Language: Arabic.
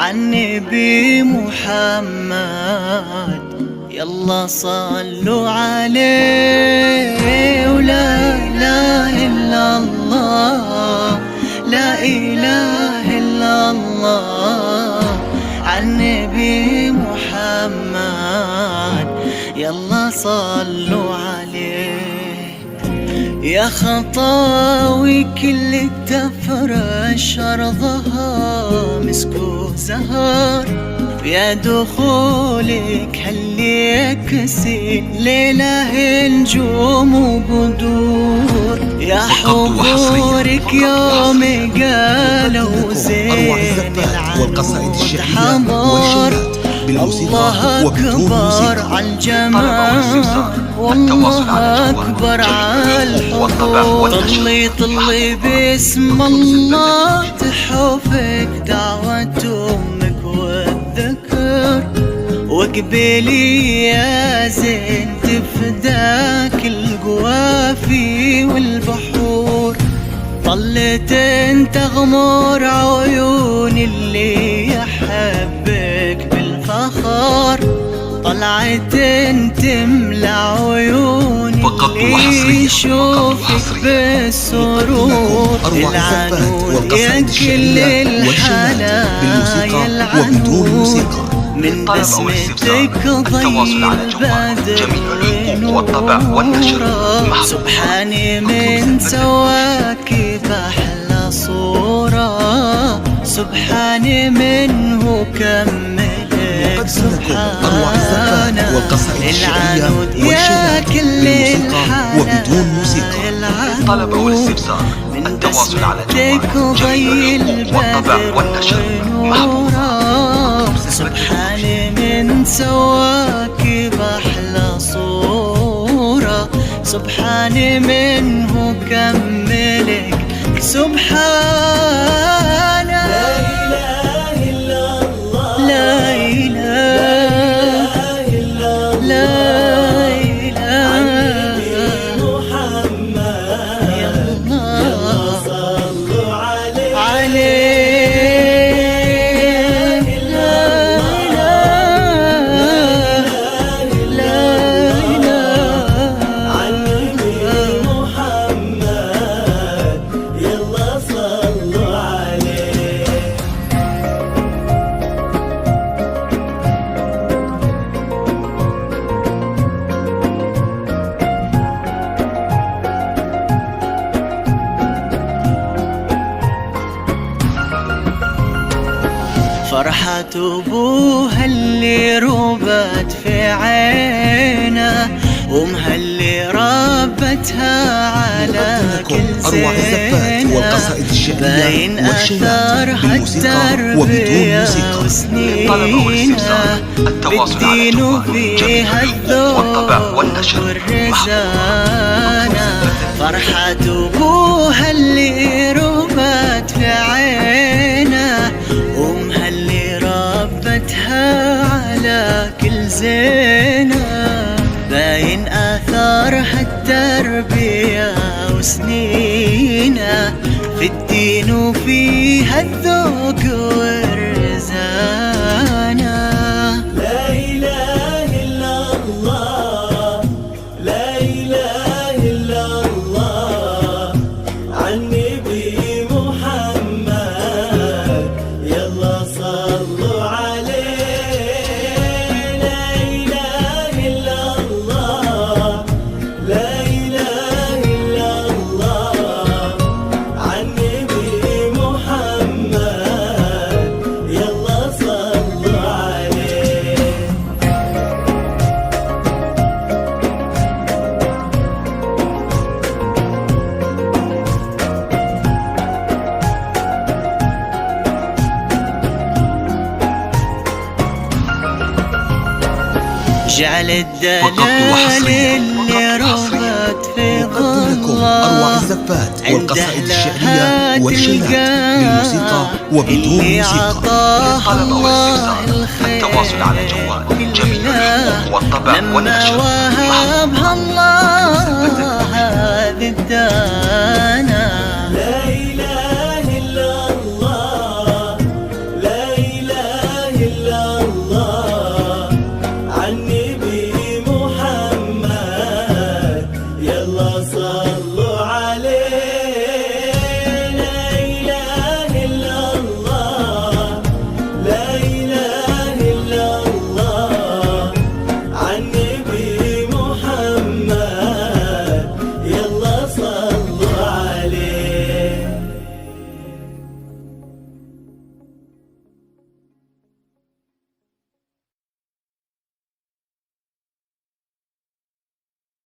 عن نبي محمد، يلا صلوا عليه. ولا إله إلا الله، لا إله إلا الله، عن نبي محمد، يلا صلوا عليه. يا خطاوي كل التفرش أرضها مسك وزهر، يا دخولك هل يكسي ليله نجوم وبدور، يا حضورك يوم قالوا زين العنود حمر. الله أكبر عالجمال، والله أكبر عالحضور. طلي باسم الله تحوفك دعوة أمك والذكر، واقبلي يا زين تفداك القوافي والبحور. طلت تغمر عيون اللي يحبك بالفخر، طلعت تملى عيون اللي يشوفك بالسرور. العنود يا كل الحلايا العنود، من بسمتك ضي البدر ونوره. سبحاني من سواك بأحلى صورة، سبحاني منه كملك سبحانه. العنود يا كل الحلايا العنود، من بسمتك ضي البدر ونوره. سبحاني من سواك بأحلى صورة، سبحاني منه كملك سبحانه. لا إله إلا الله، لا إله إلا الله، لا إله محمد، يلا صلوا عليه. فرحة أبوها اللي ربت في عينه، وامها اللي ربتها على كل زينة، باين أثرها التربية وسنينها، بالدين وفيها الذوق والرزانة. فرحة أبوها اللي ربت في عينه، وامها اللي ربتها على كل زينة، باين آثارها التربية وسنينة، في الدين وفيها الذوق والرزانة. لا إله إلا الله، لا إله إلا الله، عن نبي محمد، يلا صلوا عليه. لا إله إلا الله، لا إله إلا الله، عن نبي محمد، يلا صلوا عليه. جعل الدلال اللي ربت في ظله، والقصائد الشعرية والشيلات بالموسيقى وبدون موسيقى. طلب والاستفسار التواصل على جوال جميل الحقوق والطبع والنشر. وهبها الله هذه الدانا.